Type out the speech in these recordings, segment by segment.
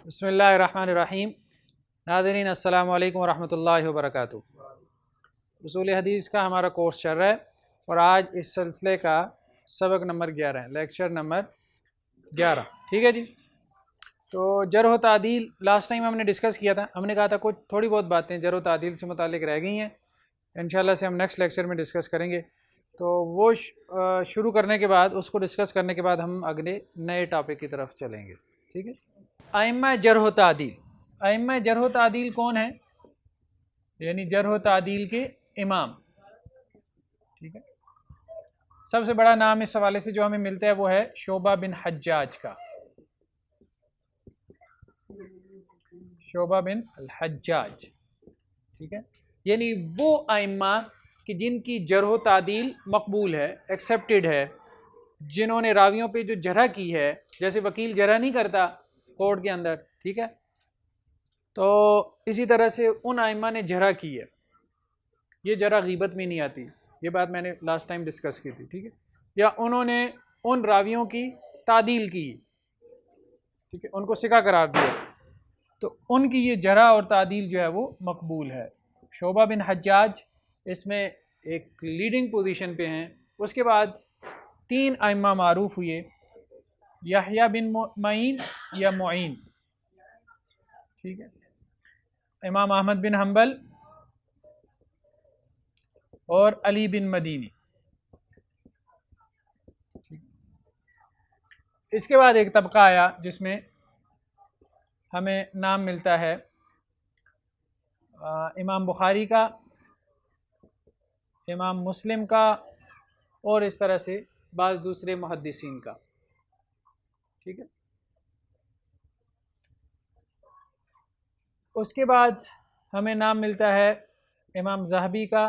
بسم اللہ الرحمن الرحیم۔ ناظرین السلام علیکم ورحمۃ اللہ وبرکاتہ۔ اصول حدیث کا ہمارا کورس چل رہا ہے اور آج اس سلسلے کا سبق نمبر 11 ہے، لیکچر نمبر 11، ٹھیک ہے جی۔ تو جرح و تعدیل لاسٹ ٹائم ہم نے ڈسکس کیا تھا، ہم نے کہا تھا کچھ تھوڑی بہت باتیں جرح و تعدیل سے متعلق رہ گئی ہیں، انشاءاللہ سے ہم نیکسٹ لیکچر میں ڈسکس کریں گے۔ تو وہ شروع کرنے کے بعد، اس کو ڈسکس کرنے کے بعد ہم اگلے نئے ٹاپک کی طرف چلیں گے، ٹھیک ہے۔ ائمہ جرح و تعدیل، ائمہ جرح و تعدیل کون ہیں؟ یعنی جرح و تعدیل کے امام، ٹھیک ہے۔ سب سے بڑا نام اس حوالے سے جو ہمیں ملتا ہے وہ ہے شعبہ بن حجاج کا، شعبہ بن الحجاج، ٹھیک ہے۔ یعنی وہ ائمہ کہ جن کی جرح و تعدیل مقبول ہے، ایکسیپٹڈ ہے، جنہوں نے راویوں پہ جو جرح کی ہے، جیسے وکیل جرح نہیں کرتا کورٹ کے اندر، ٹھیک ہے، تو اسی طرح سے ان ائمہ نے جرح کی ہے۔ یہ جرح غیبت میں نہیں آتی، یہ بات میں نے لاسٹ ٹائم ڈسکس کی تھی، ٹھیک ہے۔ یا انہوں نے ان راویوں کی تعدیل کی، ٹھیک ہے، ان کو ثقہ قرار دیا، تو ان کی یہ جرح اور تعدیل جو ہے وہ مقبول ہے۔ شعبہ بن حجاج اس میں ایک لیڈنگ پوزیشن پہ ہیں۔ اس کے بعد 3 ائمہ معروف ہوئے، یحییٰ بن معین یا معین، ٹھیک ہے، امام احمد بن حنبل اور علی بن مدینی۔ اس کے بعد ایک طبقہ آیا جس میں ہمیں نام ملتا ہے امام بخاری کا، امام مسلم کا، اور اس طرح سے بعض دوسرے محدثین کا، ٹھیک ہے۔ اس کے بعد ہمیں نام ملتا ہے امام ذہبی کا،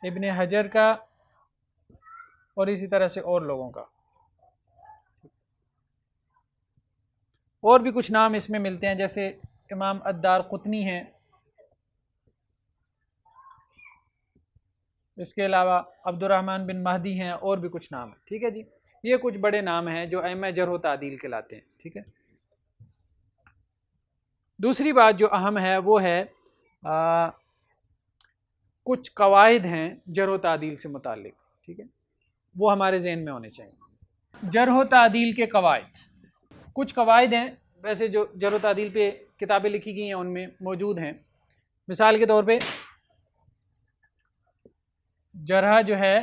ابن حجر کا، اور اسی طرح سے اور لوگوں کا، اور بھی کچھ نام اس میں ملتے ہیں، جیسے امام الدارقطنی ہیں، اس کے علاوہ عبد الرحمن بن مہدی ہیں، اور بھی کچھ نام ہیں، ٹھیک ہے جی۔ یہ کچھ بڑے نام ہیں جو ائمہ جرح و تعدیل کہلاتے ہیں، ٹھیک ہے۔ دوسری بات جو اہم ہے وہ ہے کچھ قواعد ہیں جرح و تعدیل سے متعلق، ٹھیک ہے، وہ ہمارے ذہن میں ہونے چاہیے۔ جرح و تعدیل کے قواعد، کچھ قواعد ہیں ویسے جو جرح و تعدیل پہ کتابیں لکھی گئی ہیں ان میں موجود ہیں۔ مثال کے طور پہ جرح جو ہے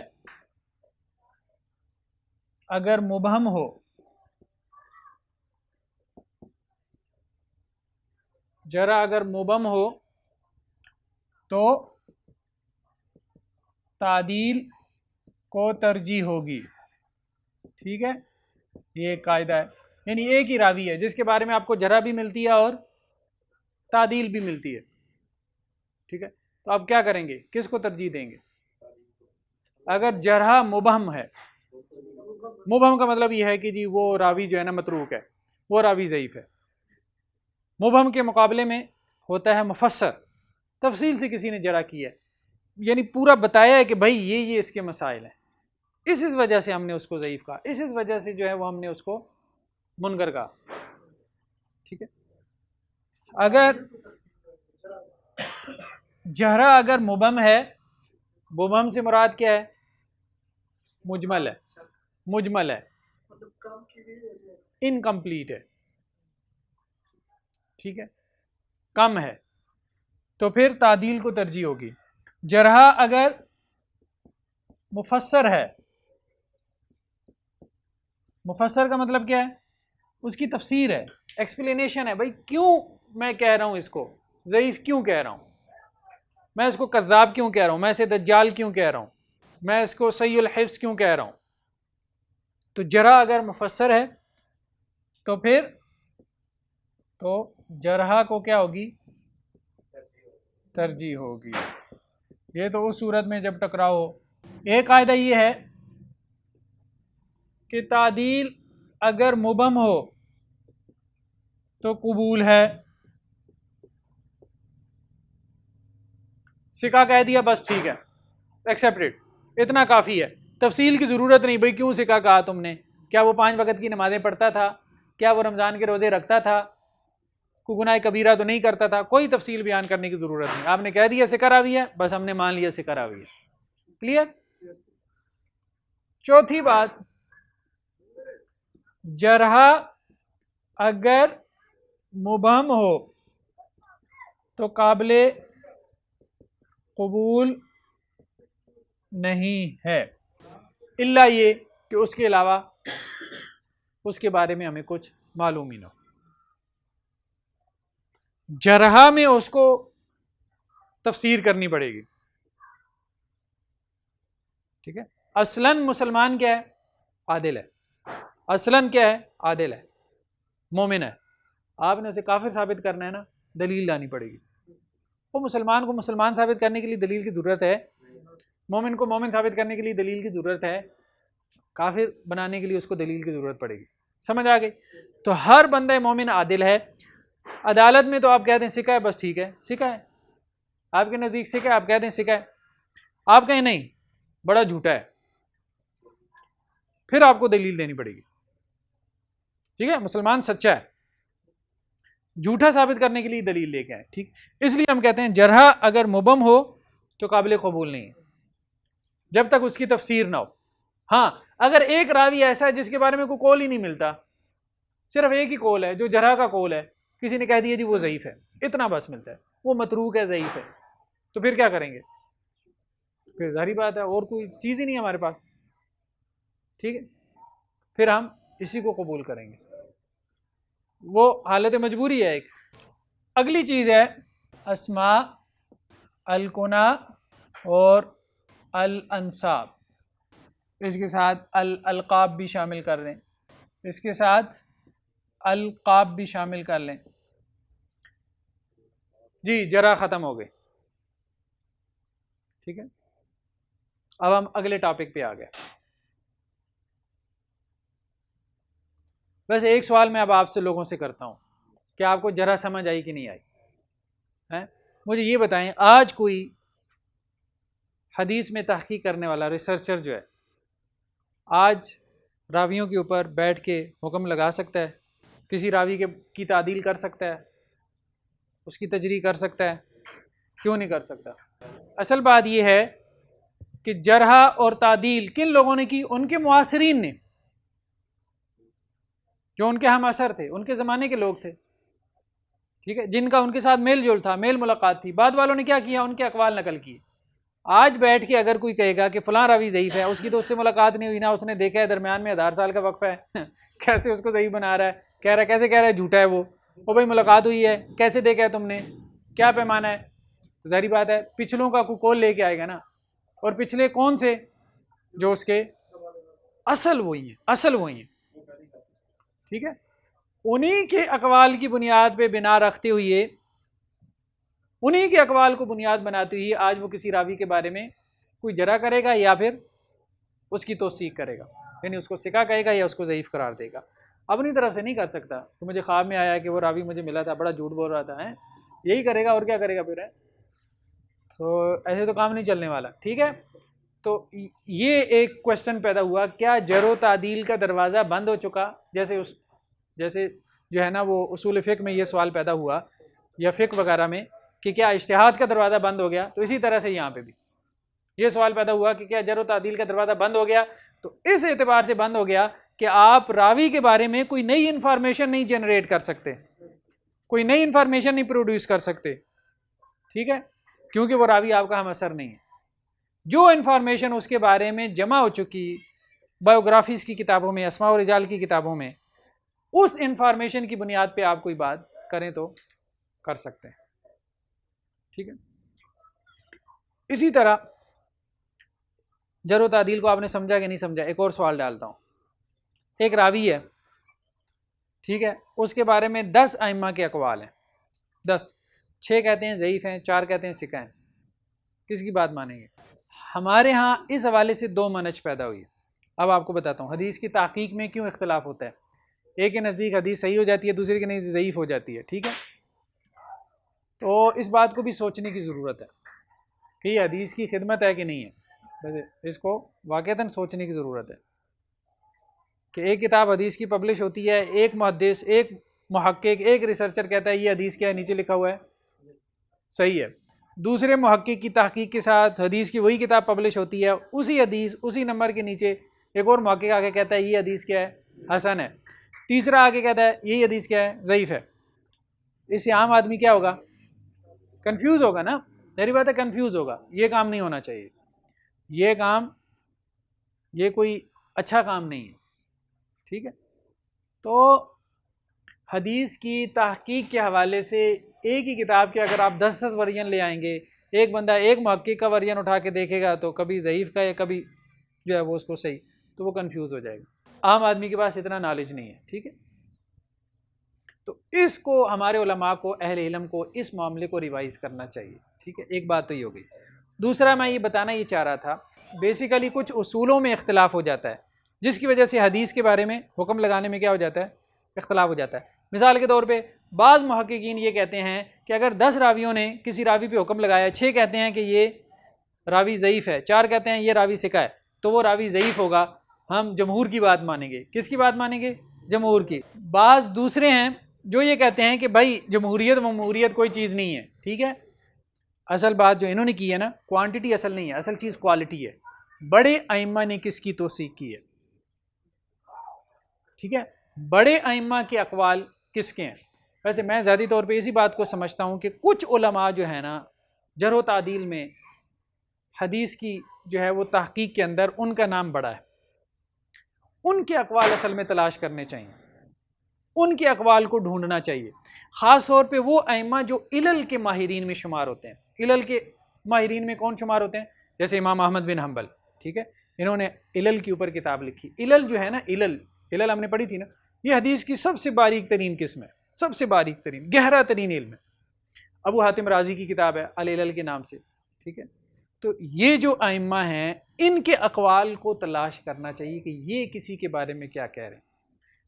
اگر مبہم ہو، جرح اگر مبہم ہو تو تعدیل کو ترجیح ہوگی، ٹھیک ہے، یہ ایک قاعدہ ہے۔ یعنی ایک ہی راوی ہے جس کے بارے میں آپ کو جرح بھی ملتی ہے اور تعدیل بھی ملتی ہے، ٹھیک ہے، تو آپ کیا کریں گے، کس کو ترجیح دیں گے؟ اگر جرح مبہم ہے، مبہم کا مطلب یہ ہے کہ جی وہ راوی جو ہے نا متروک ہے، وہ راوی ضعیف ہے۔ مبہم کے مقابلے میں ہوتا ہے مفسر، تفصیل سے کسی نے جرح کی ہے، یعنی پورا بتایا ہے کہ بھائی یہ اس کے مسائل ہیں، اس وجہ سے ہم نے اس کو ضعیف کہا، اس وجہ سے جو ہے وہ ہم نے اس کو منکر کہا، ٹھیک ہے۔ اگر جرح اگر مبہم ہے، مبہم سے مراد کیا ہے؟ مجمل ہے، مجمل ہے، انکمپلیٹ ہے، ٹھیک ہے، کم ہے، تو پھر تعدیل کو ترجیح ہوگی۔ جرح اگر مفسر ہے، مفسر کا مطلب کیا ہے؟ اس کی تفسیر ہے، ایکسپلینیشن ہے، بھائی کیوں میں کہہ رہا ہوں اس کو ضعیف، کیوں کہہ رہا ہوں میں اس کو کذاب، کیوں کہہ رہا ہوں میں اسے دجال، کیوں کہہ رہا ہوں میں اس کو سیء الحفظ، کیوں کہہ رہا ہوں۔ تو جرح اگر مفسر ہے تو پھر تو جرح کو کیا ہوگی؟ ترجیح ہوگی۔ یہ تو اس صورت میں جب ٹکراؤ ہو۔ ایک قاعدہ یہ ہے کہ تعدیل اگر مبہم ہو تو قبول ہے، ثقہ کہہ دیا بس ٹھیک ہے، ایکسیپٹڈ، اتنا کافی ہے، تفصیل کی ضرورت نہیں، بھائی کیوں ثقہ کہا تم نے، کیا وہ 5 وقت کی نمازیں پڑھتا تھا، کیا وہ رمضان کے روزے رکھتا تھا, کوئی گناہ کبیرہ تو نہیں کرتا تھا, کوئی تفصیل بیان کرنے کی ضرورت نہیں. آپ نے کہہ دیا ثقہ راوی ہے, بس ہم نے مان لیا ثقہ راوی ہے. کلیئر؟ چوتھی بات, جرح اگر مبہم ہو تو قابل قبول نہیں ہے, الا یہ کہ اس کے علاوہ اس کے بارے میں ہمیں کچھ معلوم ہی نہ ہو. جرح میں اس کو تفسیر کرنی پڑے گی. ٹھیک ہے, اصلاً مسلمان کیا ہے؟ عادل ہے. اصلاً کیا ہے؟ عادل ہے, مومن ہے. آپ نے اسے کافر ثابت کرنا ہے نا, دلیل لانی پڑے گی. وہ مسلمان کو مسلمان ثابت کرنے کے لیے دلیل کی ضرورت ہے, مومن کو مومن ثابت کرنے کے لیے دلیل کی ضرورت ہے, کافر بنانے کے لیے اس کو دلیل کی ضرورت پڑے گی. سمجھ آ گئی؟ تو ہر بندہ مومن عادل ہے. عدالت میں تو آپ کہہ دیں ثقہ ہے, بس ٹھیک ہے ثقہ ہے, آپ کے نزدیک ثقہ ہے, آپ کہہ دیں ثقہ ہے. آپ کہیں نہیں بڑا جھوٹا ہے, پھر آپ کو دلیل دینی پڑے گی. ٹھیک ہے, مسلمان سچا ہے, جھوٹا ثابت کرنے کے لیے دلیل لے کے آئے. ٹھیک, اس لیے ہم کہتے ہیں جرح اگر مبہم ہو تو قابل قبول نہیں ہے جب تک اس کی تفسیر نہ ہو. ہاں, اگر ایک راوی ایسا ہے جس کے بارے میں کوئی قول ہی نہیں ملتا, صرف ایک ہی قول ہے جو جرح کا قول ہے, کسی نے کہہ دیا جی وہ ضعیف ہے, اتنا بس ملتا ہے, وہ متروک ہے, ضعیف ہے, تو پھر کیا کریں گے؟ پھر ظاہری بات ہے اور کوئی چیز ہی نہیں ہے ہمارے پاس. ٹھیک ہے, پھر ہم اسی کو قبول کریں گے, وہ حالت مجبوری ہے ایک. اگلی چیز ہے اسماء, الکنا اور الانساب. اس کے ساتھ القاب بھی شامل کر لیں, اس کے ساتھ القاب بھی شامل کر لیں. جی جرح ختم ہو گئے. ٹھیک ہے, اب ہم اگلے ٹاپک پہ آ گئے. ویسے ایک سوال میں اب آپ سے لوگوں سے کرتا ہوں کہ آپ کو جرح سمجھ آئی کہ نہیں آئی؟ مجھے یہ بتائیں, آج کوئی حدیث میں تحقیق کرنے والا ریسرچر جو ہے, آج راویوں کے اوپر بیٹھ کے حکم لگا سکتا ہے, کسی راوی کی تعدیل کر سکتا ہے, اس کی تجریح کر سکتا ہے؟ کیوں نہیں کر سکتا؟ اصل بات یہ ہے کہ جرح اور تعدیل کن لوگوں نے کی؟ ان کے معاصرین نے, جو ان کے ہم اثر تھے, ان کے زمانے کے لوگ تھے. ٹھیک ہے, جن کا ان کے ساتھ میل جول تھا, میل ملاقات تھی. بعد والوں نے کیا کیا؟ ان کے اقوال نقل کیے. آج بیٹھ کے اگر کوئی کہے گا کہ فلاں راوی ضعیف ہے, اس کی تو اس سے ملاقات نہیں ہوئی, نہ اس نے دیکھا ہے, درمیان میں 1000 سال کا وقفہ ہے, کیسے اس کو ضعیف بنا رہا ہے, کہہ رہا ہے, کیسے کہہ رہا ہے جھوٹا ہے وہ بھائی ملاقات ہوئی ہے, کیسے دیکھا ہے تم نے, کیا پیمانہ ہے؟ تو ظاہری بات ہے پچھلوں کا کوئی قول لے کے آئے گا نا, اور پچھلے کون سے؟ جو اس کے اصل وہی ہیں, اصل وہی ہیں. ٹھیک ہے, انہی کے اقوال کی بنیاد پہ بنا رکھتے ہوئے, انہی کے اقوال کو بنیاد بناتے ہوئے آج وہ کسی راوی کے بارے میں کوئی جرح کرے گا یا پھر اس کی توثیق کرے گا, یعنی اس کو ثقہ کہے گا یا اس کو ضعیف قرار دے گا. اپنی طرف سے نہیں کر سکتا کہ مجھے خواب میں آیا کہ وہ راوی مجھے ملا تھا, بڑا جھوٹ بول رہا تھا, یہی کرے گا اور کیا کرے گا پھر؟ تو ایسے تو کام نہیں چلنے والا. ٹھیک ہے, تو یہ ایک کوشچن پیدا ہوا, کیا جرح و تعدیل کا دروازہ بند ہو چکا؟ جیسے جو ہے نا وہ اصول فقہ میں یہ سوال پیدا ہوا, یا فقہ وغیرہ میں, کہ کیا اجتہاد کا دروازہ بند ہو گیا؟ تو اسی طرح سے یہاں پہ بھی یہ سوال پیدا ہوا کہ کیا جرح و تعدیل کا دروازہ بند ہو گیا؟ تو اس اعتبار سے بند ہو گیا کہ آپ راوی کے بارے میں کوئی نئی انفارمیشن نہیں جنریٹ کر سکتے, کوئی نئی انفارمیشن نہیں پروڈیوس کر سکتے. ٹھیک ہے, کیونکہ وہ راوی آپ کا ہم اثر نہیں ہے. جو انفارمیشن اس کے بارے میں جمع ہو چکی بایوگرافیز کی کتابوں میں, اسماء و رجال کی کتابوں میں, اس انفارمیشن کی بنیاد پہ آپ کوئی بات کریں تو کر سکتے ہیں. ٹھیک ہے, اسی طرح جرح و تعدیل کو آپ نے سمجھا کہ نہیں سمجھا؟ ایک اور سوال ڈالتا ہوں. ایک راوی ہے, ٹھیک ہے, اس کے بارے میں 10 ائمہ کے اقوال ہیں, 10, 6 کہتے ہیں ضعیف ہیں, 4 کہتے ہیں ثقہ ہیں. کس کی بات مانیں گے؟ ہمارے ہاں اس حوالے سے 2 منہج پیدا ہوئی ہے. اب آپ کو بتاتا ہوں حدیث کی تحقیق میں کیوں اختلاف ہوتا ہے. ایک کے نزدیک حدیث صحیح ہو جاتی ہے, دوسرے کے نزدیک ضعیف ہو جاتی ہے. ٹھیک ہے, تو اس بات کو بھی سوچنے کی ضرورت ہے کہ یہ حدیث کی خدمت ہے کہ نہیں ہے, اس کو واقعتاً سوچنے کی ضرورت ہے. کہ ایک کتاب حدیث کی پبلش ہوتی ہے، ایک محدث، ایک محقق، ایک ریسرچر کہتا ہے یہ حدیث کیا ہے، نیچے لکھا ہوا ہے صحیح ہے، دوسرے محقق کی تحقیق کے ساتھ حدیث کی وہی کتاب پبلش ہوتی ہے، اسی حدیث اسی نمبر کے نیچے ایک اور محقق آگے کہتا ہے یہ حدیث کیا ہے، حسن ہے، تیسرا آگے کہتا ہے یہی حدیث کیا ہے، ضعیف ہے. اس سے عام آدمی کیا ہوگا؟ کنفیوز ہوگا نا، میری بات ہے کنفیوز ہوگا. یہ کام نہیں ہونا چاہیے، یہ کوئی اچھا کام نہیں ہے. ٹھیک ہے، تو حدیث کی تحقیق کے حوالے سے ایک ہی کتاب کے اگر آپ 10 ورژن لے آئیں گے، ایک بندہ ایک محقق کا ورژن اٹھا کے دیکھے گا تو کبھی ضعیف کا یا کبھی جو ہے وہ اس کو صحیح، تو وہ کنفیوز ہو جائے گا. عام آدمی کے پاس اتنا نالج نہیں ہے. ٹھیک ہے، تو اس کو ہمارے علماء کو، اہل علم کو اس معاملے کو ریوائز کرنا چاہیے. ٹھیک ہے، ایک بات تو یہ ہو گئی. دوسرا میں یہ بتانا یہ چاہ رہا تھا، بیسیکلی کچھ اصولوں میں اختلاف ہو جاتا ہے جس کی وجہ سے حدیث کے بارے میں حکم لگانے میں کیا ہو جاتا ہے؟ اختلاف ہو جاتا ہے. مثال کے طور پہ بعض محققین یہ کہتے ہیں کہ اگر 10 راویوں نے کسی راوی پہ حکم لگایا، 6 کہتے ہیں کہ یہ راوی ضعیف ہے، 4 کہتے ہیں یہ راوی ثقہ ہے، تو وہ راوی ضعیف ہوگا. ہم جمہور کی بات مانیں گے. کس کی بات مانیں گے؟ جمہور کی. بعض دوسرے ہیں جو یہ کہتے ہیں کہ بھائی جمہوریت مموریت کوئی چیز نہیں ہے. ٹھیک ہے، اصل بات جو انہوں نے کی ہے نا، کوانٹٹی اصل نہیں ہے، اصل چیز کوالٹی ہے. بڑے ائمہ نے کس کی توثیق کی ہے؟ ٹھیک ہے، بڑے ائمہ کے اقوال کس کے ہیں؟ ویسے میں ذاتی طور پہ اسی بات کو سمجھتا ہوں کہ کچھ علماء جو ہیں نا جرح و تعدیل میں، حدیث کی جو ہے وہ تحقیق کے اندر ان کا نام بڑا ہے. ان کے اقوال اصل میں تلاش کرنے چاہیے، ان کے اقوال کو ڈھونڈنا چاہیے. خاص طور پہ وہ ائمہ جو علل کے ماہرین میں شمار ہوتے ہیں. علل کے ماہرین میں کون شمار ہوتے ہیں؟ جیسے امام احمد بن حنبل. ٹھیک ہے، انہوں نے علل کے اوپر کتاب لکھی. علل جو ہے نا، علل ہم نے پڑھی تھی نا، یہ حدیث کی سب سے باریک ترین قسم ہے، سب سے باریک ترین گہرا ترین علم ہے. ابو حاتم رازی کی کتاب ہے العلل کے نام سے. ٹھیک ہے، تو یہ جو ائمہ ہیں ان کے اقوال کو تلاش کرنا چاہیے کہ یہ کسی کے بارے میں کیا کہہ رہے ہیں.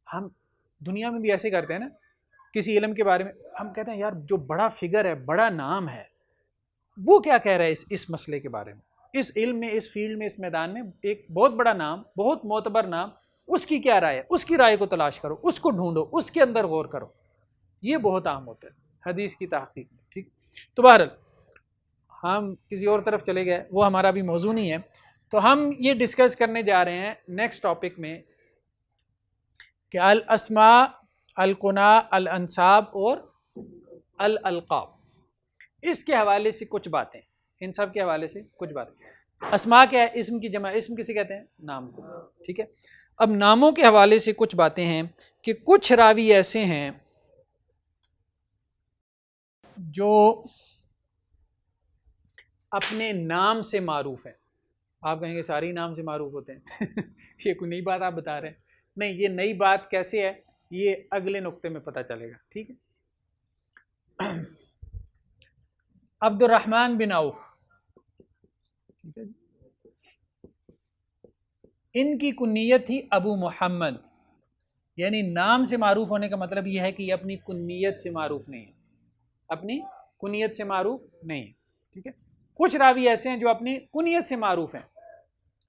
ہم دنیا میں بھی ایسے کرتے ہیں نا، کسی علم کے بارے میں ہم کہتے ہیں یار جو بڑا فگر ہے، بڑا نام ہے، وہ کیا کہہ رہا ہے اس مسئلے کے بارے میں، اس علم میں، اس فیلڈ میں، اس میدان میں. ایک بہت بڑا نام، بہت معتبر نام، اس کی کیا رائے ہے، اس کی رائے کو تلاش کرو، اس کو ڈھونڈو، اس کے اندر غور کرو. یہ بہت عام ہوتا ہے حدیث کی تحقیق میں. ٹھیک، تو بہرحال ہم کسی اور طرف چلے گئے، وہ ہمارا بھی موضوع نہیں ہے. تو ہم یہ ڈسکس کرنے جا رہے ہیں نیکسٹ ٹاپک میں کہ الاسماء، القناء، الانساب اور الالقاب. اس کے حوالے سے کچھ باتیں، ان سب کے حوالے سے کچھ باتیں. اسماء کیا ہے؟ اسم کی جمع. اسم کسے کہتے ہیں؟ نام کو. ٹھیک ہے، اب ناموں کے حوالے سے کچھ باتیں ہیں کہ کچھ راوی ایسے ہیں جو اپنے نام سے معروف ہیں. آپ کہیں گے سارے نام سے معروف ہوتے ہیں یہ کوئی نئی بات آپ بتا رہے ہیں؟ نہیں، یہ نئی بات کیسے ہے یہ اگلے نقطے میں پتہ چلے گا. ٹھیک ہے، عبد الرحمن بن عوف، ان کی کنیت تھی ابو محمد. یعنی نام سے معروف ہونے کا مطلب یہ ہے کہ یہ اپنی کنیت سے معروف نہیں ہے، اپنی کنیت سے معروف نہیں ہے. ٹھیک ہے، کچھ راوی ایسے ہیں جو اپنی کنیت سے معروف ہیں،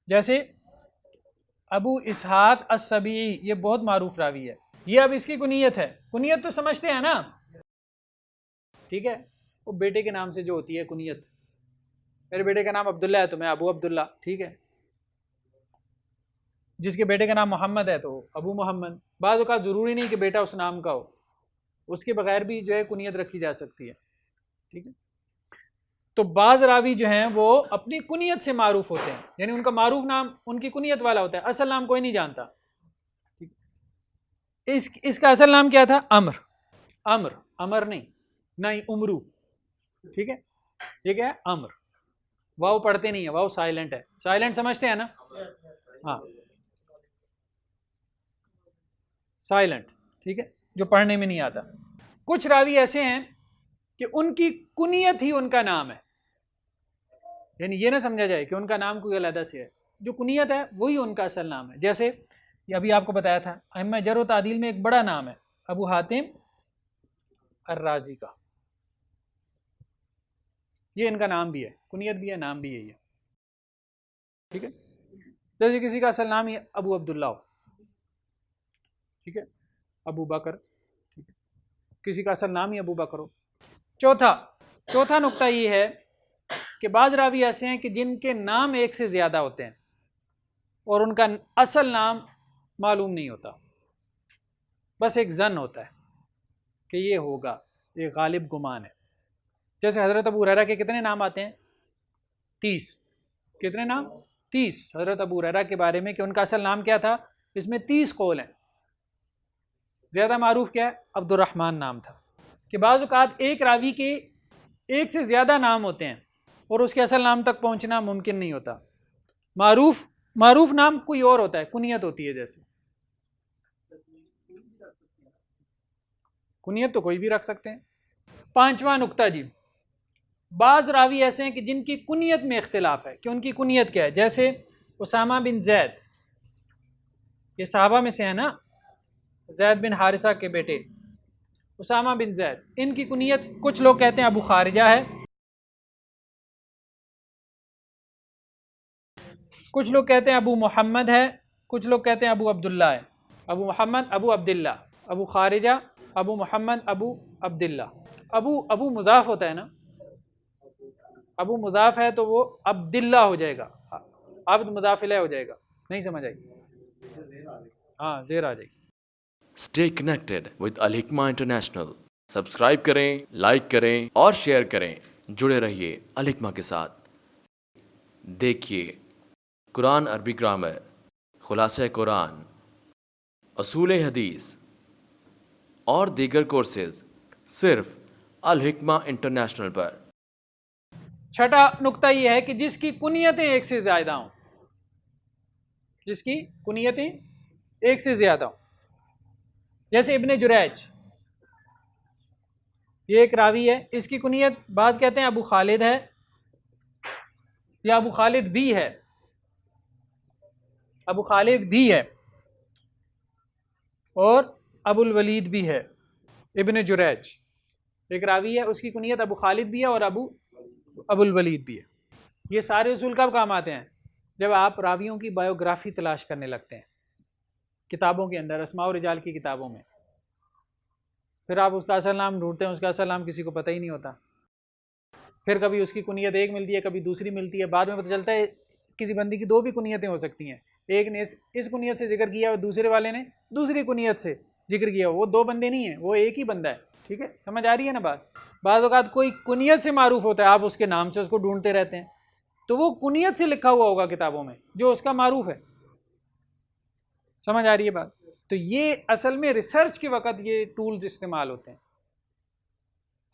جیسے ابو اسحاق السبیعی، یہ بہت معروف راوی ہے. یہ اب اس کی کنیت ہے. کنیت تو سمجھتے ہیں نا؟ ٹھیک ہے، وہ بیٹے کے نام سے جو ہوتی ہے کنیت. میرے بیٹے کا نام عبداللہ ہے تو میں ابو عبداللہ. ٹھیک ہے، جس کے بیٹے کا نام محمد ہے تو ابو محمد. بعض اوقات ضروری نہیں کہ بیٹا اس نام کا ہو، اس کے بغیر بھی جو ہے کنیت رکھی جا سکتی ہے. ٹھیک ہے، تو بعض راوی جو ہیں وہ اپنی کنیت سے معروف ہوتے ہیں، یعنی ان کا معروف نام ان کی کنیت والا ہوتا ہے، اصل نام کوئی نہیں جانتا. اس کا اصل نام کیا تھا؟ عمر. عمر نہیں، نہ ہی عمرو. ٹھیک ہے، یہ کیا ہے؟ عمر. واو پڑھتے نہیں ہے، واو سائلنٹ ہے. سائلنٹ سمجھتے ہیں نا؟ ہاں، سائلنٹ. ٹھیک ہے، جو پڑھنے میں نہیں آتا. کچھ راوی ایسے ہیں کہ ان کی کنیت ہی ان کا نام ہے، یعنی یہ نہ سمجھا جائے کہ ان کا نام کوئی علیحدہ سے ہے، جو کنیت ہے وہی ان کا اصل نام ہے. جیسے یہ ابھی آپ کو بتایا تھا ائمہ جرح و تعدیل میں ایک بڑا نام ہے ابو حاتم الرازی کا، یہ ان کا نام بھی ہے، کنیت بھی ہے، نام بھی یہی ہے. ٹھیک ہے، جیسے کسی کا اصل نام ہی ابو عبداللہ ہو. ٹھیک ہے، ابو بکر، ٹھیک ہے، کسی کا اصل نام ہی ابو بکر ہو۔ چوتھا نقطہ یہ ہے کہ بعض راوی ایسے ہیں کہ جن کے نام ایک سے زیادہ ہوتے ہیں اور ان کا اصل نام معلوم نہیں ہوتا، بس ایک ظن ہوتا ہے کہ یہ ہوگا، یہ غالب گمان ہے۔ جیسے حضرت ابو ہریرہ کے کتنے نام آتے ہیں؟ 30۔ کتنے نام؟ 30 حضرت ابو ہریرہ کے بارے میں کہ ان کا اصل نام کیا تھا، اس میں 30 قول ہیں۔ زیادہ معروف کیا ہے؟ عبد الرحمن نام تھا۔ کہ بعض اوقات ایک راوی کے ایک سے زیادہ نام ہوتے ہیں اور اس کے اصل نام تک پہنچنا ممکن نہیں ہوتا۔ معروف نام کوئی اور ہوتا ہے، کنیت ہوتی ہے، جیسے کنیت تو کوئی بھی رکھ سکتے ہیں۔ 5واں نقطہ جی، بعض راوی ایسے ہیں کہ جن کی کنیت میں اختلاف ہے کہ ان کی کنیت کیا ہے، جیسے اسامہ بن زید، یہ صحابہ میں سے ہیں نا، زید بن حارثہ کے بیٹے اسامہ بن زید، ان کی کنیت کچھ لوگ کہتے ہیں ابو خارجہ ہے، کچھ لوگ کہتے ہیں ابو محمد ہے، کچھ لوگ کہتے ہیں ابو عبداللہ ہے۔ ابو محمد، ابو عبداللہ، ابو خارجہ، ابو محمد، ابو عبداللہ۔ ابو مضاف ہوتا ہے نا، ابو مضاف ہے تو وہ عبداللہ ہو جائے گا، عبد مضاف الیہ ہو جائے گا۔ نہیں سمجھ آئی؟ ہاں زیر آ جائے گی۔ Stay connected with Al Hikma international, subscribe کریں، لائک کریں اور شیئر کریں۔ جڑے رہیے الحکمہ کے ساتھ۔ دیکھیے قرآن عربی گرامر، خلاصہ قرآن، اصول حدیث اور دیگر کورسز صرف الحکمہ انٹرنیشنل پر۔ چھٹا نقطہ یہ ہے کہ جس کی کنیتیں ایک سے زیادہ ہوں، جس کی کنیتیں ایک سے زیادہ ہوں، جیسے ابن جریج، یہ ایک راوی ہے، اس کی کنیت بعض کہتے ہیں ابو خالد ہے یا ابو خالد بھی ہے، ابو خالد بھی ہے اور ابو الولید بھی ہے۔ ابن جریج ایک راوی ہے، اس کی کنیت ابو خالد بھی ہے اور ابو الولید بھی ہے۔ یہ سارے اصول کب کام آتے ہیں؟ جب آپ راویوں کی بایوگرافی تلاش کرنے لگتے ہیں کتابوں کے اندر، اسماء و رجال کی کتابوں میں، پھر آپ اس کا اصل نام ڈھونڈتے ہیں، اس کا اصل نام کسی کو پتہ ہی نہیں ہوتا، پھر کبھی اس کی کنیت ایک ملتی ہے، کبھی دوسری ملتی ہے، بعد میں پتہ چلتا ہے کسی بندی کی 2 بھی کنیتیں ہو سکتی ہیں، ایک نے اس کنیت سے ذکر کیا اور دوسرے والے نے دوسری کنیت سے ذکر کیا، وہ 2 بندے نہیں ہیں، وہ ایک ہی بندہ ہے۔ ٹھیک ہے، سمجھ آ رہی ہے نا بات؟ بعض اوقات کوئی کنیت سے معروف ہوتا ہے، آپ اس کے نام سے اس کو ڈھونڈتے رہتے ہیں، تو وہ کنیت سے لکھا ہوا ہوگا کتابوں میں جو اس کا معروف ہے۔ سمجھ آ رہی ہے بات؟ تو یہ اصل میں ریسرچ کے وقت یہ ٹولز استعمال ہوتے ہیں،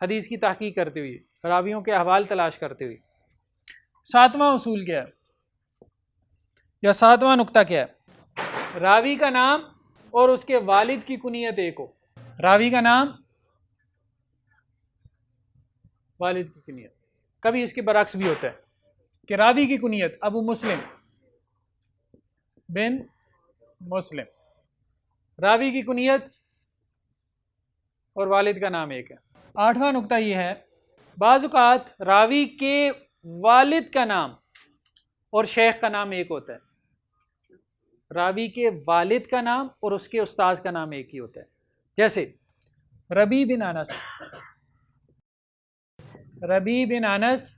حدیث کی تحقیق کرتے ہوئے، راویوں کے احوال تلاش کرتے ہوئے۔ 7واں اصول کیا ہے یا 7واں نقطہ کیا ہے؟ راوی کا نام اور اس کے والد کی کنیت ایک ہو۔ راوی کا نام، والد کی کنیت۔ کبھی اس کے برعکس بھی ہوتا ہے کہ راوی کی کنیت ابو مسلم بن مسلم، راوی کی کنیت اور والد کا نام ایک ہے۔ 8واں نقطہ یہ ہے، بعض اوقات راوی کے والد کا نام اور شیخ کا نام ایک ہوتا ہے، راوی کے والد کا نام اور اس کے استاذ کا نام ایک ہی ہوتا ہے۔ جیسے ربیع بن انس، ربیع بن انس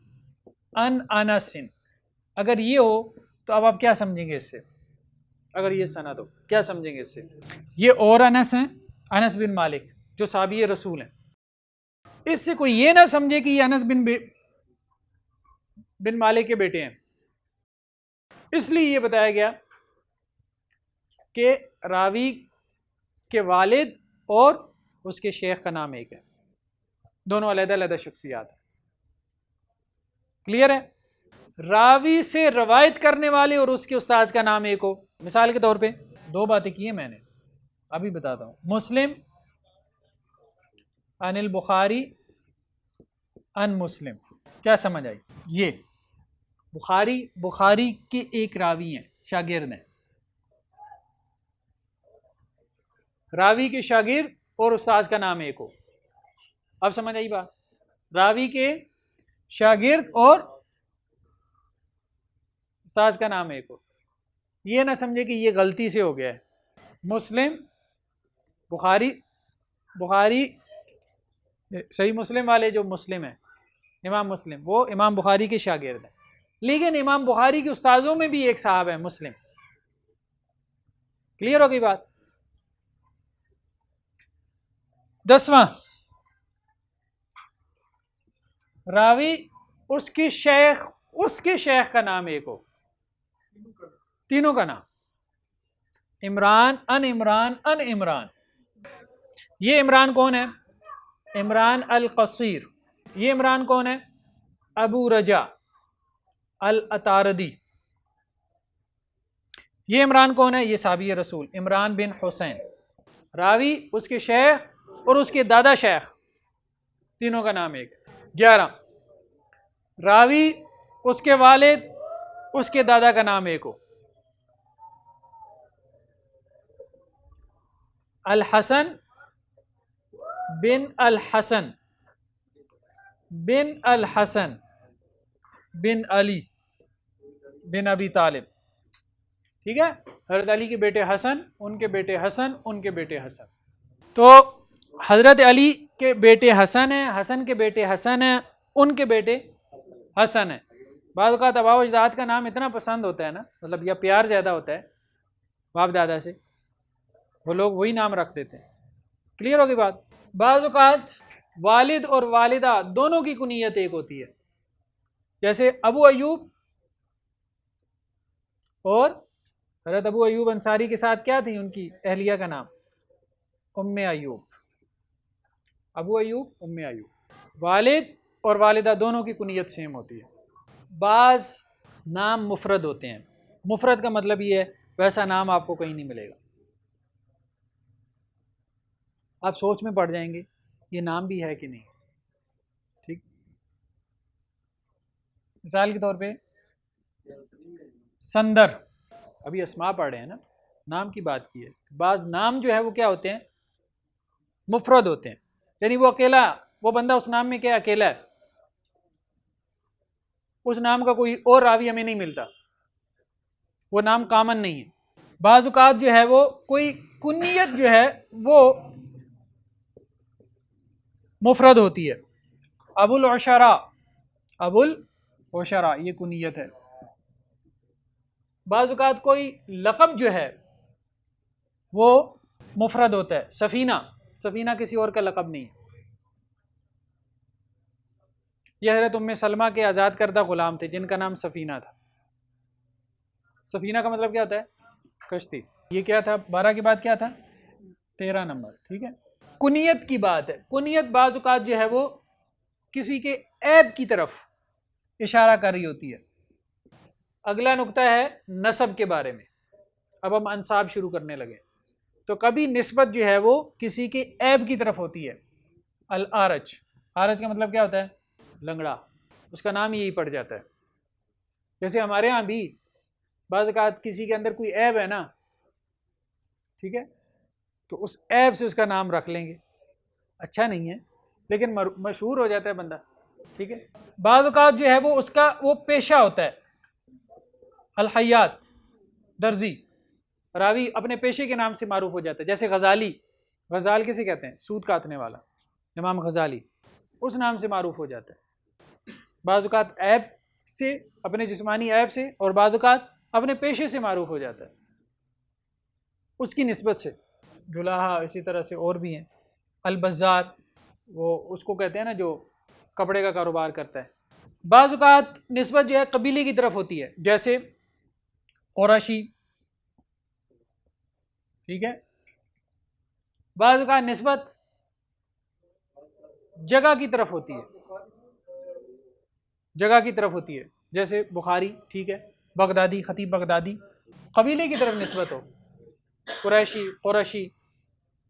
ان انس، اگر یہ ہو تو اب آپ کیا سمجھیں گے اس سے؟ اگر یہ سند ہو کیا سمجھیں گے اس سے؟ یہ اور انس ہیں، انس بن مالک جو صحابی رسول ہیں، اس سے کوئی یہ نہ سمجھے کہ یہ انس بن مالک کے بیٹے ہیں، اس لیے یہ بتایا گیا کہ راوی کے والد اور اس کے شیخ کا نام ایک ہے، دونوں علیحدہ علیحدہ شخصیات ہیں۔ کلیئر ہے؟ راوی سے روایت کرنے والے اور اس کے استاذ کا نام ایک ہو۔ مثال کے طور پہ 2 باتیں کی ہیں میں نے، ابھی بتاتا ہوں۔ مسلم عن البخاری عن مسلم، کیا سمجھ آئی؟ یہ بخاری کے ایک راوی ہیں، شاگرد ہیں، راوی کے شاگرد اور استاذ کا نام ایک ہو۔ اب سمجھ آئی بات؟ راوی کے شاگرد اور استاذ کا نام ایک ہو، یہ نہ سمجھے کہ یہ غلطی سے ہو گیا ہے۔ مسلم بخاری صحیح مسلم والے جو مسلم ہیں، امام مسلم، وہ امام بخاری کے شاگرد ہیں، لیکن امام بخاری کے استاذوں میں بھی ایک صاحب ہے مسلم. کلیئر ہو گئی بات؟ 10واں، راوی اس کے شیخ کا نام ایک ہو، تینوں کا نام، عمران ان عمران ان عمران. یہ عمران کون ہے؟ عمران القصیر. یہ عمران کون ہے؟ ابو رجا الاتاردی. یہ عمران کون ہے؟ یہ صحابی رسول عمران بن حسین. راوی اس کے شیخ اور اس کے دادا شیخ، تینوں کا نام ایک. 11، راوی اس کے والد اس کے دادا کا نام ایک ہو. الحسن بن الحسن بن الحسن بن علی بن ابی طالب. ٹھیک ہے، حضرت علی کے بیٹے حسن، ان کے بیٹے حسن، ان کے بیٹے حسن. تو حضرت علی کے بیٹے حسن ہیں، حسن کے بیٹے حسن ہیں، ان کے بیٹے حسن ہیں. بعض اوقات آباء و اجداد کا نام اتنا پسند ہوتا ہے نا، مطلب یا پیار زیادہ ہوتا ہے باپ دادا سے، وہ لوگ وہی نام رکھ دیتے ہیں. کلیئر ہوگی بات؟ بعض اوقات والد اور والدہ دونوں کی کنیت ایک ہوتی ہے، جیسے ابو ایوب اور حضرت ابو ایوب انصاری کے ساتھ کیا تھی ان کی اہلیہ کا نام؟ ام ایوب. ابو ایوب ام ایوب. والد اور والدہ دونوں کی کنیت سیم ہوتی ہے. بعض نام مفرد ہوتے ہیں. مفرد کا مطلب یہ ہے ویسا نام آپ کو کہیں نہیں ملے گا. آپ سوچ میں پڑ جائیں گے یہ نام بھی ہے کہ نہیں. ٹھیک، مثال کے طور پہ سندر، ابھی اسماء پڑھ رہے ہیں نا، نام کی بات کی ہے. بعض نام جو ہے وہ کیا ہوتے ہیں؟ مفرد ہوتے ہیں، یعنی وہ اکیلا، وہ بندہ اس نام میں کیا اکیلا ہے، اس نام کا کوئی اور راوی ہمیں نہیں ملتا، وہ نام کامن نہیں ہے. بعض اوقات جو ہے وہ کوئی کنیت جو ہے وہ مفرد ہوتی ہے. ابو العشراء، ابو العشراء یہ کنیت ہے. بعض اوقات کوئی لقب جو ہے وہ مفرد ہوتا ہے. سفینہ، سفینہ کسی اور کا لقب نہیں ہے. یہ حضرت ام سلمہ کے آزاد کردہ غلام تھے جن کا نام سفینہ تھا. سفینہ کا مطلب کیا ہوتا ہے؟ کشتی. یہ کیا تھا؟ 12 کے بعد کیا تھا؟ 13 نمبر. ٹھیک ہے، کنیت کی بات ہے. کنیت بعض اوقات جو ہے وہ کسی کے عیب کی طرف اشارہ کر رہی ہوتی ہے. اگلا نقطہ ہے نسب کے بارے میں. اب ہم انساب شروع کرنے لگے. تو کبھی نسبت جو ہے وہ کسی کے عیب کی طرف ہوتی ہے. الارج، آرج کا مطلب کیا ہوتا ہے؟ لنگڑا. اس کا نام یہی پڑ جاتا ہے. جیسے ہمارے ہاں بھی بعض اوقات کسی کے اندر کوئی عیب ہے نا، ٹھیک ہے، تو اس عیب سے اس کا نام رکھ لیں گے. اچھا نہیں ہے لیکن مشہور ہو جاتا ہے بندہ. ٹھیک ہے، بعض اوقات جو ہے وہ اس کا وہ پیشہ ہوتا ہے. الحیات، درزی، راوی اپنے پیشے کے نام سے معروف ہو جاتا ہے. جیسے غزالی، غزال کسے کہتے ہیں؟ سود کاٹنے والا. امام غزالی اس نام سے معروف ہو جاتا ہے. بعض اوقات عیب سے، اپنے جسمانی عیب سے، اور بعض اوقات اپنے پیشے سے معروف ہو جاتا ہے اس کی نسبت سے. جلاحہ اسی طرح سے اور بھی ہیں. البزار، وہ اس کو کہتے ہیں نا جو کپڑے کا کاروبار کرتا ہے. بعض اوقات نسبت جو ہے قبیلے کی طرف ہوتی ہے، جیسے قریشی. ٹھیک ہے، بعض اوقات نسبت جگہ کی طرف ہوتی ہے، جگہ کی طرف ہوتی ہے. جیسے بخاری، ٹھیک ہے، بغدادی، خطیب بغدادی. قبیلے کی طرف نسبت ہو، قریشی، قرشی،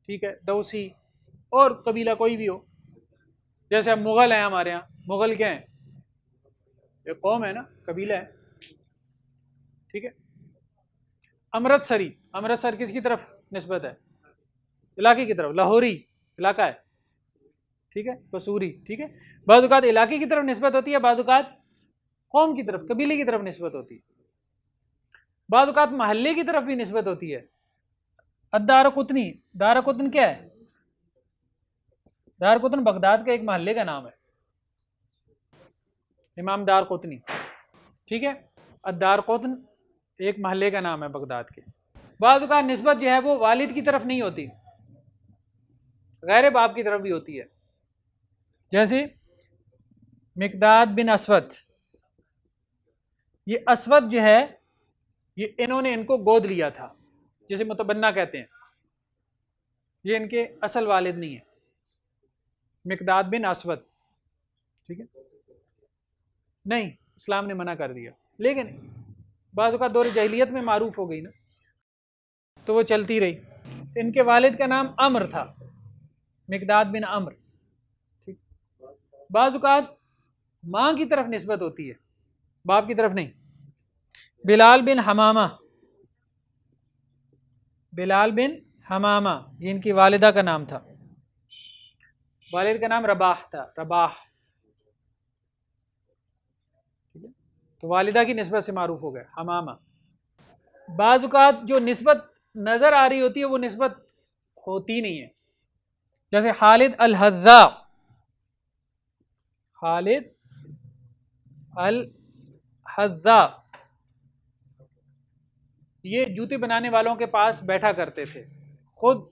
ٹھیک ہے، دوسی، اور قبیلہ کوئی بھی ہو. جیسے اب مغل ہیں ہمارے ہاں. مغل کیا ہیں؟ ایک قوم ہے نا، قبیلہ ہے. ٹھیک ہے، امرتسری، امرتسر کس کی طرف نسبت ہے؟ علاقے کی طرف. لاہوری علاقہ ہے. ٹھیک ہے، قصوری. ٹھیک ہے، بعض اوقات علاقے کی طرف نسبت ہوتی ہے، بعض اوقات قوم کی طرف، قبیلے کی طرف نسبت ہوتی ہے. بعض اوقات محلے کی طرف بھی نسبت ہوتی ہے. الدارقطنی، دارقطن کیا ہے؟ دارقطن بغداد کا ایک محلے کا نام ہے، امام دارقطنی، ٹھیک ہے، الدارقطن ایک محلے کا نام ہے بغداد کے۔ بعض اوقات نسبت جو ہے وہ والد کی طرف نہیں ہوتی، غیر باپ کی طرف بھی ہوتی ہے، جیسے مقداد بن اسود، یہ اسود جو ہے یہ انہوں نے ان کو گود لیا تھا، جسے متبنہ کہتے ہیں، یہ ان کے اصل والد نہیں ہے، مقداد بن اسود، ٹھیک ہے، نہیں اسلام نے منع کر دیا، لیکن بعض اوقات دور جاہلیت میں معروف ہو گئی نا تو وہ چلتی رہی۔ ان کے والد کا نام عمر تھا، مقداد بن عمر، ٹھیک۔ بعض اوقات ماں کی طرف نسبت ہوتی ہے، باپ کی طرف نہیں۔ بلال بن حمامہ، بلال بن حمامہ یہ ان کی والدہ کا نام تھا، والد کا نام رباح تھا، رباح، ٹھیک ہے، تو والدہ کی نسبت سے معروف ہو گئے حمامہ۔ بعض اوقات جو نسبت نظر آ رہی ہوتی ہے وہ نسبت ہوتی نہیں ہے، جیسے خالد الحذاء، خالد الحذاء یہ جوتے بنانے والوں کے پاس بیٹھا کرتے تھے، خود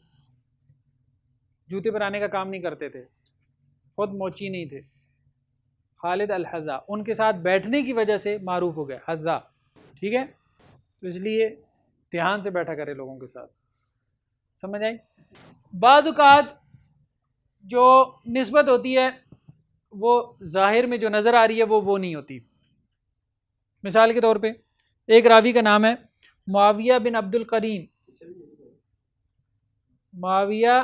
جوتے بنانے کا کام نہیں کرتے تھے، خود موچی نہیں تھے، خالد الحذاء ان کے ساتھ بیٹھنے کی وجہ سے معروف ہو گئے حذاء، ٹھیک ہے، تو اس لیے دھیان سے بیٹھا کرے لوگوں کے ساتھ، سمجھ آئی؟ بعض اوقات جو نسبت ہوتی ہے وہ ظاہر میں جو نظر آ رہی ہے وہ نہیں ہوتی۔ مثال کے طور پہ ایک راوی کا نام ہے معاویہ بن عبد الکریم، معاویہ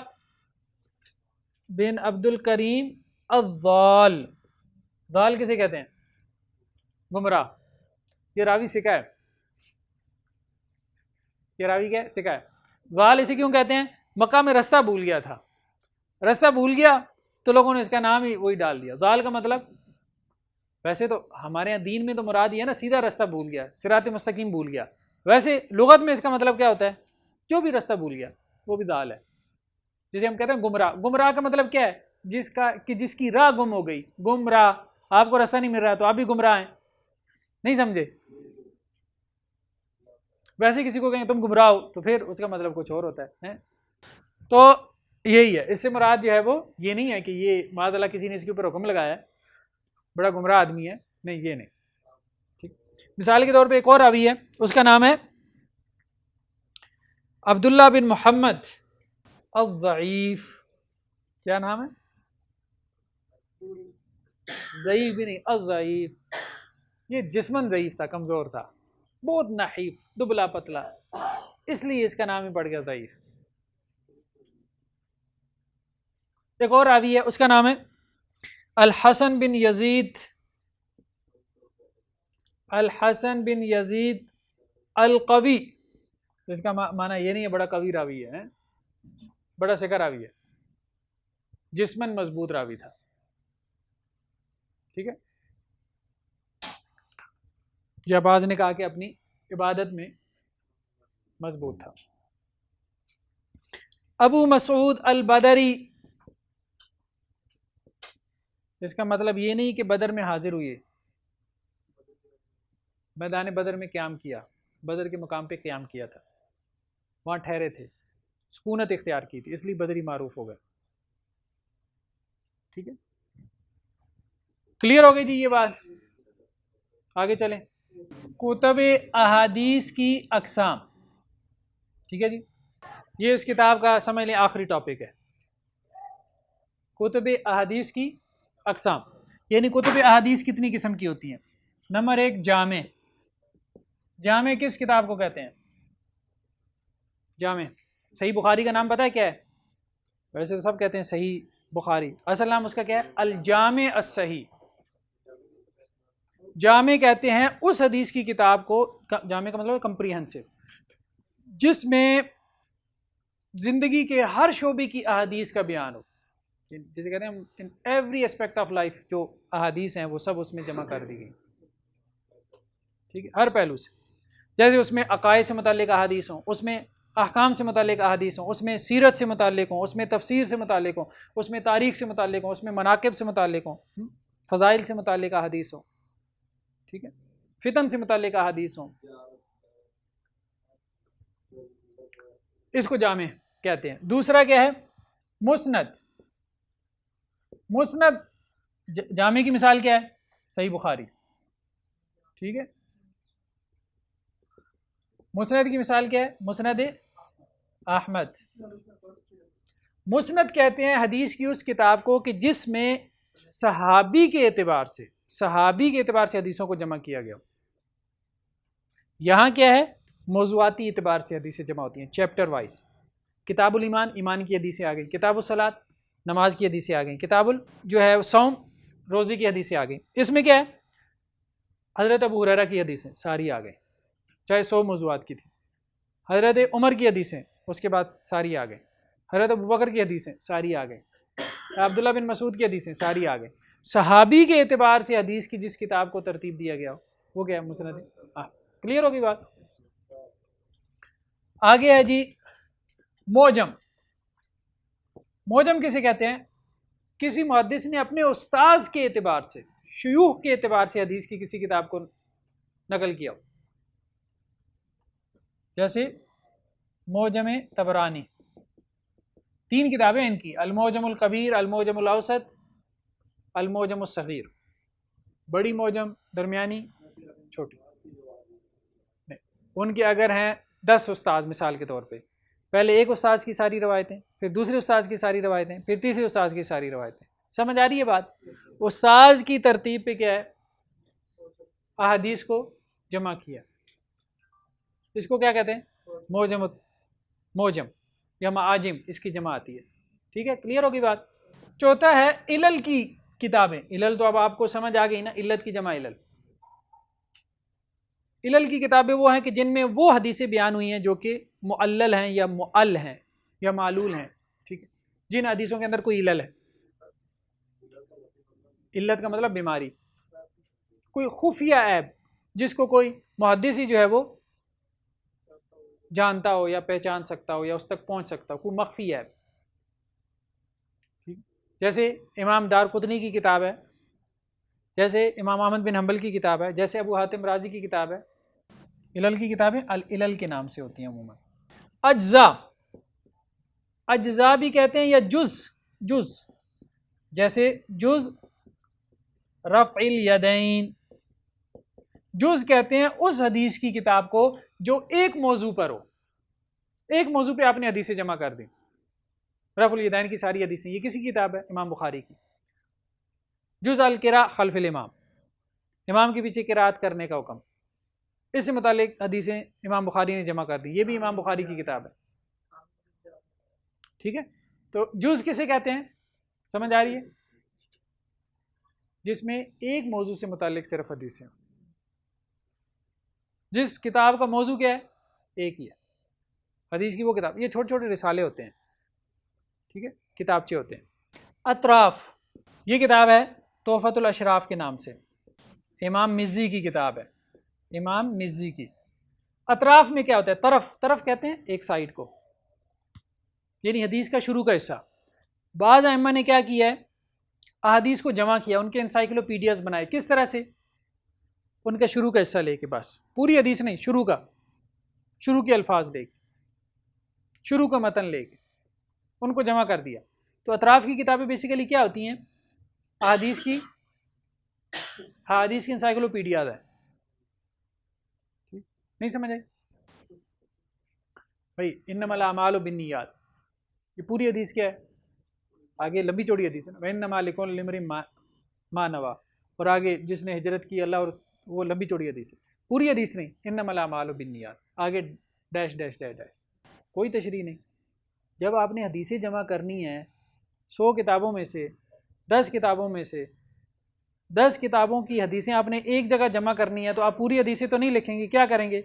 بن عبد الکریم الضال، ضال کسے کہتے ہیں؟ گمراہ، یہ راوی سکہ ہے، یہ راوی کیا ہے؟ سکہ ہے۔ ضال اسے کیوں کہتے ہیں؟ مکہ میں رستہ بھول گیا تھا، رستہ بھول گیا تو لوگوں نے اس کا نام ہی وہی ڈال دیا۔ ضال کا مطلب ویسے تو ہمارے یہاں دین میں تو مراد یہ ہے نا سیدھا رستہ بھول گیا، صراط مستقیم بھول گیا، ویسے لغت میں اس کا مطلب کیا ہوتا ہے؟ جو بھی رستہ بھول گیا وہ بھی ضال ہے، جسے ہم کہتے ہیں گمراہ۔ گمراہ کا مطلب کیا ہے؟ جس کی راہ گم ہو گئی، گمراہ، آپ کو راستہ نہیں مل رہا تو آپ بھی گمراہ ہیں، نہیں سمجھے؟ ویسے کسی کو کہیں تم گمراہ ہو تو پھر اس کا مطلب کچھ اور ہوتا ہے۔ تو یہی ہے، اس سے مراد جو ہے وہ یہ نہیں ہے کہ یہ معاذ اللہ کسی نے اس کے اوپر حکم لگایا ہے بڑا گمراہ آدمی ہے، نہیں، یہ نہیں، ٹھیک۔ مثال کے طور پہ ایک اور راوی ہے، اس کا نام ہے عبداللہ بن محمد الضعیف، کیا نام ہے؟ ضعیف بھی نہیں، الضعیف، یہ جسمن ضعیف تھا، کمزور تھا، بہت نحیف، دبلا پتلا، اس لیے اس کا نام ہی پڑ گیا ضعیف۔ ایک اور راوی ہے، اس کا نام ہے الحسن بن یزید، الحسن بن یزید القوی، اس کا معنی یہ نہیں ہے بڑا قوی راوی ہے، بڑا سکہ راوی ہے، جسمن مضبوط راوی تھا، ٹھیک ہے، یا بعض نے کہا کہ اپنی عبادت میں مضبوط تھا۔ ابو مسعود البدری، اس کا مطلب یہ نہیں کہ بدر میں حاضر ہوئے، میدان بدر میں قیام کیا، بدر کے مقام پہ قیام کیا تھا، وہاں ٹھہرے تھے، سکونت اختیار کی تھی، اس لیے بدری معروف ہو گئے، ٹھیک ہے، کلیئر ہو گئی جی یہ بات؟ آگے چلیں، کتب احادیث کی اقسام، ٹھیک ہے جی، یہ اس کتاب کا سمجھ لیں آخری ٹاپک ہے، کتب احادیث کی اقسام، یعنی کتب احادیث کتنی قسم کی ہوتی ہیں؟ نمبر ایک، جامع، جامع کس کتاب کو کہتے ہیں؟ جامع، صحیح بخاری کا نام پتہ ہے کیا ہے؟ ویسے تو سب کہتے ہیں صحیح بخاری، اصل نام اس کا کیا ہے؟ الجامع الصحیح، جامع کہتے ہیں اس حدیث کی کتاب کو، جامع کا مطلب کمپریہنسو، جس میں زندگی کے ہر شعبے کی احادیث کا بیان ہو، جسے کہتے ہیں in every aspect of life, جو احادیث ہیں وہ سب اس میں جمع کر دی گئی، ٹھیک ہے، ہر پہلو سے، جیسے اس میں عقائد سے متعلق احادیث ہوں، اس میں احکام سے متعلق احادیث ہوں، اس میں سیرت سے متعلق ہوں، اس میں تفسیر سے متعلق ہوں، اس میں تاریخ سے متعلق ہوں، اس میں مناقب سے متعلق ہوں، فضائل سے متعلق احادیث ہوں، ٹھیک ہے، فتن سے متعلق احادیث ہوں، اس کو جامع کہتے ہیں۔ دوسرا کیا ہے؟ مسند۔ مسند جامع کی مثال کیا ہے؟ صحیح بخاری، ٹھیک ہے۔ مسند کی مثال کیا ہے؟ مسند احمد۔ مسند کہتے ہیں حدیث کی اس کتاب کو کہ جس میں صحابی کے اعتبار سے حدیثوں کو جمع کیا گیا۔ یہاں کیا ہے؟ موضوعاتی اعتبار سے حدیثیں جمع ہوتی ہیں، چیپٹر وائز۔ کتاب الایمان، ایمان کی حدیثیں آ گئیں، کتاب الصلاۃ، نماز کی حدیثیں آ گئیں، کتاب جو ہے صوم، روزے کی حدیثیں آ گئیں۔ اس میں کیا ہے؟ حضرت ابو ہریرہ کی حدیثیں ساری آ گئیں، چاہے 100 موضوعات کی تھی۔ حضرت عمر کی حدیثیں اس کے بعد ساری آ گئیں، حضرت ابوبکر کی حدیثیں ساری آ گئیں، عبداللہ بن مسعود کی حدیثیں ساری آ گئیں۔ صحابی کے اعتبار سے حدیث کی جس کتاب کو ترتیب دیا گیا وہ کیا ہے؟ مسند۔ کلیئر ہوگی بات؟ آگے ہے جی موجم۔ موجم کسے کہتے ہیں؟ کسی محدث نے اپنے استاذ کے اعتبار سے، شیوخ کے اعتبار سے حدیث کی کسی کتاب کو نقل کیا ہو، جیسے موجم طبرانی، 3 کتابیں ان کی، الموجم الکبیر، الموجم الاوسط، الموجم الصغیر۔ بڑی موجم، درمیانی، چھوٹی۔ ان کے اگر ہیں 10 استاذ مثال کے طور پہ، پہلے ایک استاذ کی ساری روایتیں، پھر دوسرے استاذ کی ساری روایتیں، پھر تیسرے استاذ کی ساری روایتیں۔ سمجھ آ رہی ہے بات؟ استاذ کی ترتیب پہ کیا ہے؟ احادیث کو جمع کیا، اس کو کیا کہتے ہیں؟ موجم یا معاجم، اس کی جمع آتی ہے، ٹھیک ہے، کلیئر ہوگی بات؟ چوتھا ہے علل کی کتابیں۔ علل تو اب آپ کو سمجھ آ گئی نا، علت کی جمع علل۔ علل کی کتابیں وہ ہیں کہ جن میں وہ حدیثیں بیان ہوئی ہیں جو کہ معلل ہیں یا معل ہیں یا معلول ہیں، ٹھیک ہے، جن حدیثوں کے اندر کوئی علل ہے۔ علت کا مطلب بیماری، کوئی خفیہ عیب جس کو کوئی محدث ہی جو ہے وہ جانتا ہو یا پہچان سکتا ہو یا اس تک پہنچ سکتا ہو، کوئی مخفی عیب۔ جیسے امام دارقطنی کی کتاب ہے، جیسے امام احمد بن حنبل کی کتاب ہے، جیسے ابو حاتم رازی کی کتاب ہے۔ علل کی کتابیں العلل کے نام سے ہوتی ہیں عموماً۔ اجزا بھی کہتے ہیں یا جز، جیسے جز رفع الیدین۔ جز کہتے ہیں اس حدیث کی کتاب کو جو ایک موضوع پر ہو، ایک موضوع پہ آپ نے حدیثیں جمع کر دیں۔ رفع الیدین کی ساری حدیثیں، یہ کسی کتاب ہے؟ امام بخاری کی۔ جز القراء خلف الامام، امام کے پیچھے قراءت کرنے کا حکم، اس سے متعلق حدیثیں امام بخاری نے جمع کر دی، یہ بھی امام بخاری کی کتاب ہے، ٹھیک ہے۔ تو جز کسے کہتے ہیں؟ سمجھ آ رہی ہے؟ جس میں ایک موضوع سے متعلق صرف حدیثیں، جس کتاب کا موضوع کیا ہے؟ ایک ہی ہے حدیث کی وہ کتاب۔ یہ چھوٹے چھوٹے رسالے ہوتے ہیں، ٹھیک ہے، کتابچے ہوتے ہیں۔ اطراف، یہ کتاب ہے تحفۃ الاشراف کے نام سے، امام مزی کی کتاب ہے، امام مزی کی۔ اطراف میں کیا ہوتا ہے؟ طرف کہتے ہیں ایک سائیڈ کو، یعنی حدیث کا شروع کا حصہ۔ بعض ائمہ نے کیا کیا ہے؟ احادیث کو جمع کیا، ان کے انسائکلوپیڈیاز بنائے۔ کس طرح سے؟ ان کا شروع کا حصہ لے کے، بس پوری حدیث نہیں، شروع کے الفاظ لے کے، شروع کا متن لے کے ان کو جمع کر دیا۔ تو اطراف کی کتابیں بیسیکلی کیا ہوتی ہیں؟ احادیث کی انسائکلوپیڈیاز ہے۔ نہیں سمجھ آئی بھائی؟ انما الاعمال بالنیات، یہ پوری حدیث کیا ہے؟ آگے لمبی چوڑی حدیث ہے نا، وانما لکل امرئ ما نویٰ، اور آگے جس نے ہجرت کی اللہ، اور وہ لمبی چوڑی حدیث ہے، پوری حدیث نہیں۔ انما الاعمال بالنیات، آگے ڈیش ڈیش ڈیش ڈیش، کوئی تشریح نہیں۔ جب آپ نے حدیثیں جمع کرنی ہیں 100 کتابوں میں سے، 10 کتابوں میں سے 10 کتابوں کی حدیثیں آپ نے ایک جگہ جمع کرنی ہے، تو آپ پوری حدیثیں تو نہیں لکھیں گے، کیا کریں گے؟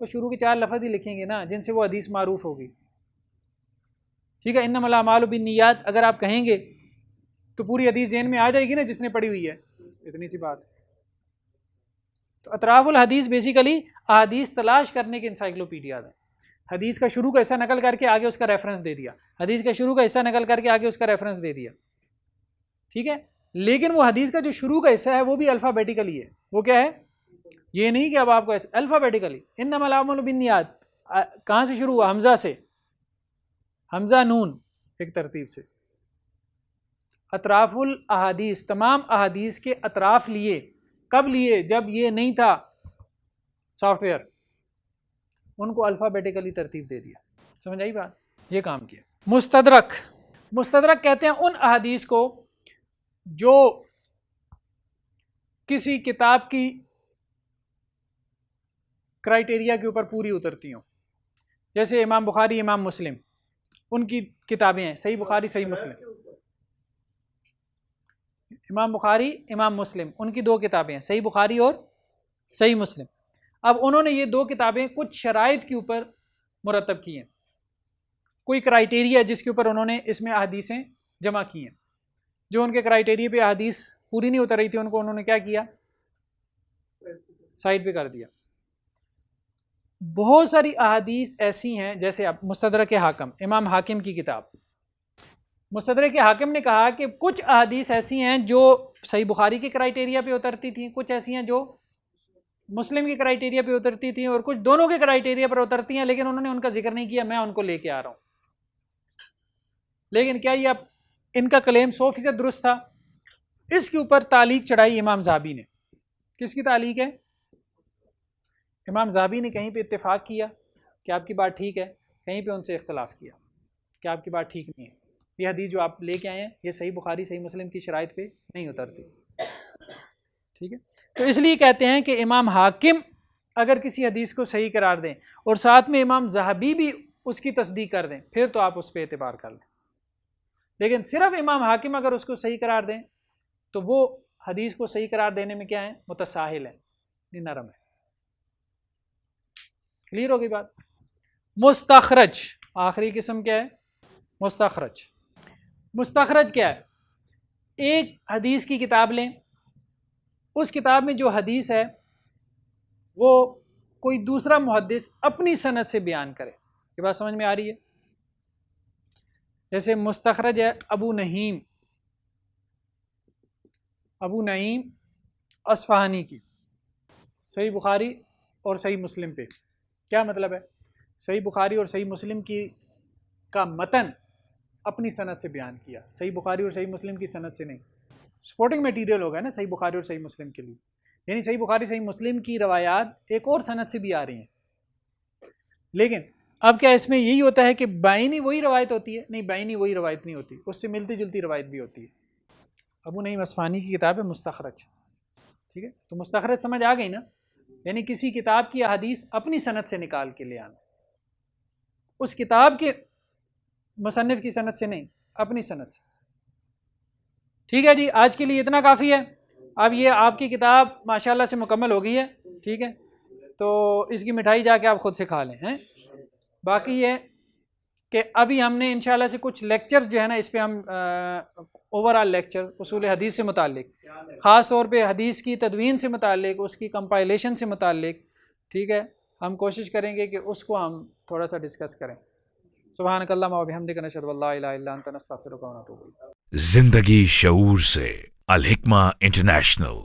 وہ شروع کے 4 لفظ ہی لکھیں گے نا، جن سے وہ حدیث معروف ہوگی، ٹھیک ہے۔ انما الاعمال بالنیات اگر آپ کہیں گے تو پوری حدیث ذہن میں آ جائے گی نا جس نے پڑھی ہوئی ہے، اتنی سی بات ہے۔ تو اطراف الحدیث بیسیکلی احادیث تلاش کرنے کے انسائکلوپیڈیاز ہیں۔ حدیث کا شروع کا حصہ نقل کر کے آگے اس کا ریفرنس دے دیا، حدیث کا شروع کا حصہ نقل کر کے آگے اس کا ریفرنس دے دیا، ٹھیک ہے. لیکن وہ حدیث کا جو شروع کا حصہ ہے وہ بھی الفابیٹیکلی ہے. وہ کیا ہے؟ یہ نہیں کہ اب آپ کو الفابیٹیکلی انما الاعمال بالنیات، کہاں سے شروع ہوا؟ حمزہ سے، حمزہ نون ایک ترتیب سے. اطراف الاحادیث، تمام احادیث کے اطراف لیے. کب لیے؟ جب یہ نہیں تھا سافٹ ویئر، ان کو الفابیٹیکلی ترتیب دے دیا. سمجھ آئی بات؟ یہ کام کیا. مستدرک، مستدرک کہتے ہیں ان احادیث کو جو کسی کتاب کی کرائٹیریا کے اوپر پوری اترتی ہوں. جیسے امام بخاری، امام مسلم، ان کی کتابیں ہیں صحیح بخاری، صحیح مسلم. امام بخاری، امام مسلم، ان کی دو کتابیں ہیں صحیح بخاری اور صحیح مسلم. اب انہوں نے یہ دو کتابیں کچھ شرائط کے اوپر مرتب کی ہیں، کوئی کرائٹیریا جس کے اوپر انہوں نے اس میں احادیثیں جمع کی ہیں. جو ان کے کرائٹیریا پہ احادیث پوری نہیں اتر رہی تھی ان کو انہوں نے کیا کیا؟ سائڈ پہ کر دیا. بہت ساری احادیث ایسی ہیں، جیسے اب مستدرک حاکم، امام حاکم کی کتاب. مستدرک حاکم نے کہا کہ کچھ احادیث ایسی ہیں جو صحیح بخاری کے کرائٹیریا پہ اترتی تھیں، کچھ ایسی ہیں جو مسلم کی کرائٹیریا پہ اترتی تھیں، اور کچھ دونوں کے کرائٹیریا پر اترتی ہیں، لیکن انہوں نے ان کا ذکر نہیں کیا. میں ان کو لے کے آ رہا ہوں. لیکن کیا یہ اب ان کا کلیم 100% درست تھا؟ اس کے اوپر تعلیق چڑھائی امام ذہبی نے. کس کی تعلیق ہے؟ امام ذہبی نے کہیں پہ اتفاق کیا کہ آپ کی بات ٹھیک ہے، کہیں پہ ان سے اختلاف کیا کہ آپ کی بات ٹھیک نہیں ہے، یہ حدیث جو آپ لے کے آئے ہیں یہ صحیح بخاری، صحیح مسلم کی شرائط پہ نہیں اترتی. ٹھیک ہے. تو اس لیے کہتے ہیں کہ امام حاکم اگر کسی حدیث کو صحیح قرار دیں اور ساتھ میں امام ذہبی بھی اس کی تصدیق کر دیں، پھر تو آپ اس پہ اعتبار کر لیں. لیکن صرف امام حاکم اگر اس کو صحیح قرار دیں تو وہ حدیث کو صحیح قرار دینے میں کیا ہے؟ متساہل ہے، نرم ہے. کلیئر ہو گئی بات؟ مستخرج، آخری قسم کیا ہے؟ مستخرج. مستخرج کیا ہے؟ ایک حدیث کی کتاب لیں، اس کتاب میں جو حدیث ہے وہ کوئی دوسرا محدث اپنی سند سے بیان کرے. یہ بات سمجھ میں آ رہی ہے؟ جیسے مستخرج ہے ابو نعیم اصفہانی کی، صحیح بخاری اور صحیح مسلم پہ. کیا مطلب ہے؟ صحیح بخاری اور صحیح مسلم کی کا متن اپنی سند سے بیان کیا، صحیح بخاری اور صحیح مسلم کی سند سے نہیں. سپورٹنگ میٹیریل ہوگا نا صحیح بخاری اور صحیح مسلم کے لیے، یعنی صحیح بخاری صحیح مسلم کی روایات ایک اور سند سے بھی آ رہی ہیں. لیکن اب کیا اس میں یہی ہوتا ہے کہ بائنی وہی روایت ہوتی ہے؟ نہیں، بائنی وہی روایت نہیں ہوتی، اس سے ملتی جلتی روایت بھی ہوتی ہے. ابو نعیم اصفہانی کی کتاب ہے مستخرج. ٹھیک ہے. تو مستخرج سمجھ آ گئی نا؟ یعنی کسی کتاب کی احادیث اپنی سند سے نکال کے لے آنا، اس کتاب کے مصنف کی سند سے نہیں، اپنی سند سے. ٹھیک ہے جی. آج کے لیے اتنا کافی ہے. اب یہ آپ کی کتاب ماشاءاللہ سے مکمل ہو گئی ہے. ٹھیک ہے. تو اس کی مٹھائی جا کے آپ خود سے کھا لیں ہیں. باقی یہ کہ ابھی ہم نے انشاءاللہ سے کچھ لیکچرز جو ہے نا اس پہ ہم اوور آل لیکچر اصول حدیث سے متعلق، خاص طور پہ حدیث کی تدوین سے متعلق، اس کی کمپائلیشن سے متعلق، ٹھیک ہے، ہم کوشش کریں گے کہ اس کو ہم تھوڑا سا ڈسکس کریں. سبحانک اللہم و بحمدک، نشہد ان لا الہ الا انت، نستغفرک و نتوب الیک. زندگی شعور سے، الحکمہ انٹرنیشنل.